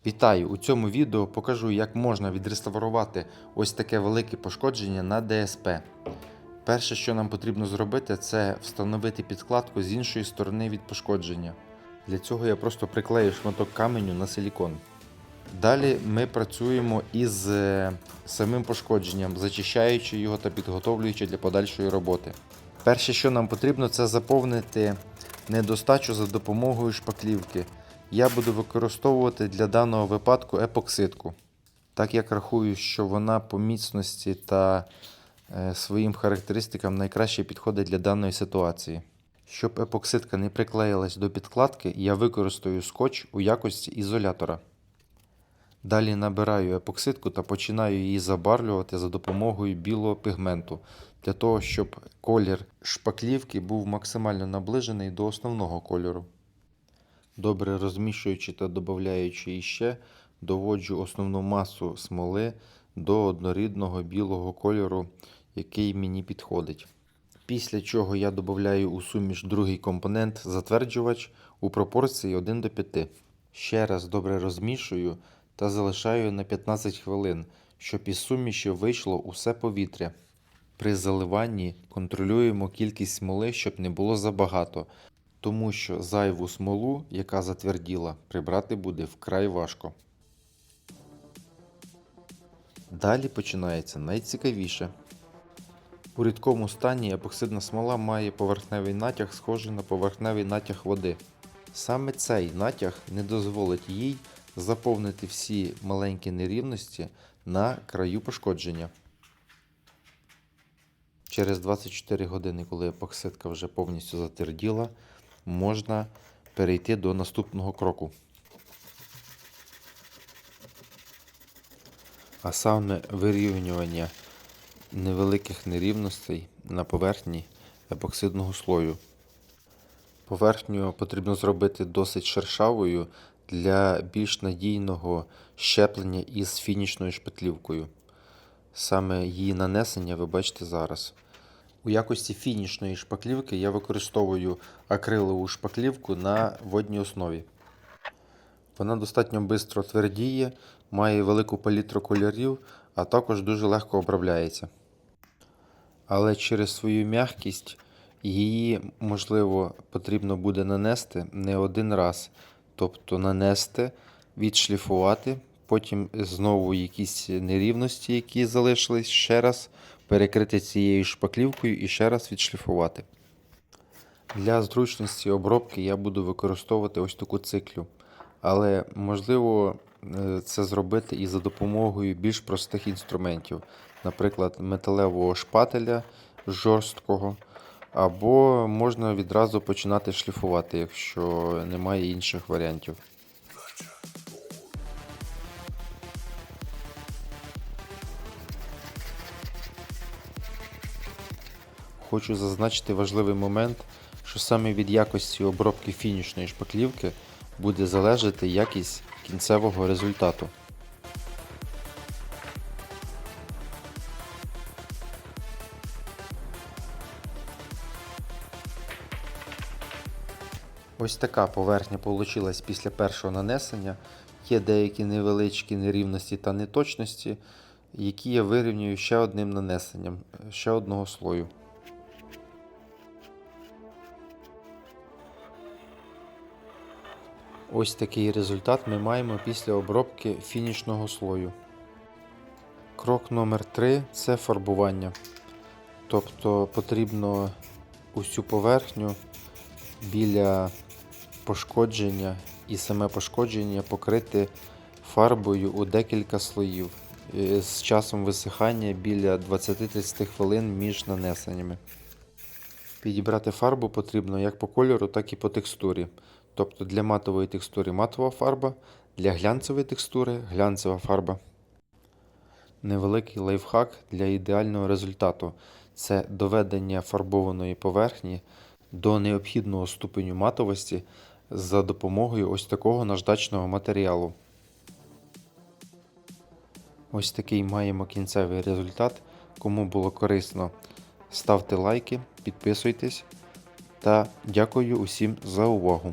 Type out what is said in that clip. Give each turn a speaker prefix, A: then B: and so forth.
A: Вітаю! У цьому відео покажу, як можна відреставрувати ось таке велике пошкодження на ДСП. Перше, що нам потрібно зробити, це встановити підкладку з іншої сторони від пошкодження. Для цього я просто приклею шматок каменю на силікон. Далі ми працюємо із самим пошкодженням, зачищаючи його та підготовлюючи для подальшої роботи. Перше, що нам потрібно, це заповнити недостачу за допомогою шпаклівки. Я буду використовувати для даного випадку епоксидку, так як рахую, що вона по міцності та своїм характеристикам найкраще підходить для даної ситуації. Щоб епоксидка не приклеїлась до підкладки, я використаю скотч у якості ізолятора. Далі набираю епоксидку та починаю її забарвлювати за допомогою білого пігменту, для того, щоб колір шпаклівки був максимально наближений до основного кольору. Добре розмішуючи та додаючи іще, доводжу основну масу смоли до однорідного білого кольору, який мені підходить. Після чого я додаю у суміш другий компонент затверджувач у пропорції 1 до 5. Ще раз добре розмішую та залишаю на 15 хвилин, щоб із суміші вийшло усе повітря. При заливанні контролюємо кількість смоли, щоб не було забагато, тому що зайву смолу, яка затверділа, прибрати буде вкрай важко. Далі починається найцікавіше. У рідкому стані епоксидна смола має поверхневий натяг, схожий на поверхневий натяг води. Саме цей натяг не дозволить їй заповнити всі маленькі нерівності на краю пошкодження. Через 24 години, коли епоксидка вже повністю затверділа, можна перейти до наступного кроку. А саме вирівнювання невеликих нерівностей на поверхні епоксидного слою. Поверхню потрібно зробити досить шершавою для більш надійного щеплення із фінішною шпаклівкою. Саме її нанесення ви бачите зараз. У якості фінішної шпаклівки я використовую акрилову шпаклівку на водній основі. Вона достатньо швидко твердіє, має велику палітру кольорів, а також дуже легко обробляється. Але через свою м'якість її, можливо, потрібно буде нанести не один раз. Тобто нанести, відшліфувати, потім знову якісь нерівності, які залишились, ще раз перекрити цією шпаклівкою і ще раз відшліфувати. Для зручності обробки я буду використовувати ось таку циклю. Але можливо це зробити і за допомогою більш простих інструментів. Наприклад, металевого шпателя жорсткого. Або можна відразу починати шліфувати, якщо немає інших варіантів. Хочу зазначити важливий момент, що саме від якості обробки фінішної шпаклівки буде залежати якість кінцевого результату. Ось така поверхня вийшла після першого нанесення. Є деякі невеличкі нерівності та неточності, які я вирівнюю ще одним нанесенням, ще одного слою. Ось такий результат ми маємо після обробки фінішного слою. Крок номер 3 – це фарбування. Тобто потрібно усю поверхню біля пошкодження і саме пошкодження покрити фарбою у декілька слоїв з часом висихання біля 20-30 хвилин між нанесеннями. Підібрати фарбу потрібно як по кольору, так і по текстурі. Тобто для матової текстури матова фарба, для глянцевої текстури глянцева фарба. Невеликий лайфхак для ідеального результату – це доведення фарбованої поверхні до необхідного ступеню матовості за допомогою ось такого наждачного матеріалу. Ось такий маємо кінцевий результат. Кому було корисно, ставте лайки, підписуйтесь та дякую усім за увагу.